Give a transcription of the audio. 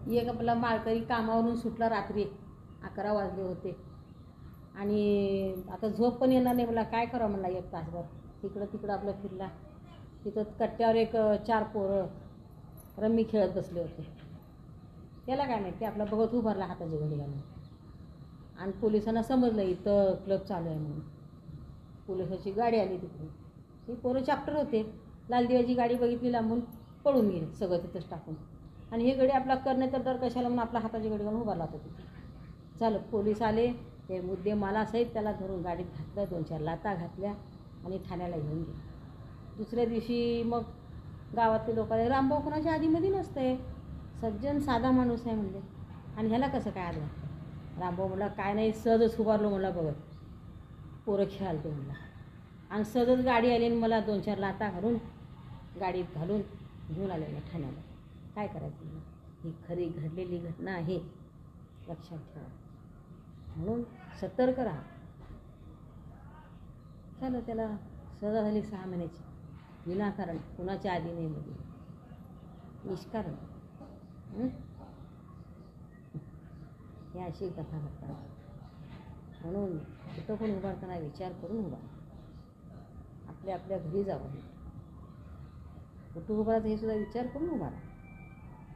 एक आपला माळकरी कामावरून सुटला, रात्री 11 वाजले होते आणि आता झोप पण येणार नाही. मला काय करावं म्हणला, एक तासभर इकडं तिकडं आपलं फिरला. तिथं कट्ट्यावर एक 4 पोरं रम्मी खेळत बसले होते. त्याला काय माहिती, आपला बघत उभारला हाताची घडी घालून. आणि पोलिसांना समजलं इथं क्लब चालू आहे म्हणून. पोलिसाची गाडी आली तिकडून. ही पोरं चॅप्टर होते. लालदिव्याची गाडी बघितली लांबून, पळून गेले सगळं तिथंच टाकून. आणि हे गडी आपला करण्याचा डर कशाला म्हणून आपला हाताची घडी घालून उभारला होता तिथे. झालं, पोलीस आले. ते मुद्दे मालासहित त्याला धरून गाडीत घातलं, 2-4 लाथा घातल्या आणि ठाण्याला घेऊन गेले. दुसऱ्या दिवशी मग गावातले लोक आले, रामभाऊ कुणाच्या आधीमध्ये नसतंय, सज्जन साधा माणूस आहे म्हणले. आणि ह्याला कसं काय आलं? रामभाऊ म्हणला, काय नाही, सहजच उभारलो म्हणला बघत, पोरं खेळालते म्हणला. आणि सहजच गाडी आली आणि मला 2-4 लाथा घालून गाडीत घालून घेऊन आलेलं ठाण्याला. काय करायचं? ही खरी घडलेली घटना आहे, लक्षात ठेवा. म्हणून सतर्क राहा. झालं, त्याला सजा झाली 6 महिन्याची, विनाकारण, कुणाच्या आधी नाही मध्ये, निष्कारण. ही अशी कथा घडतात. म्हणून कुठं पण उभारताना विचार करून उभा, आपल्या घरी जावं. कुठं उभारायचं हे सुद्धा विचार करून उभारा.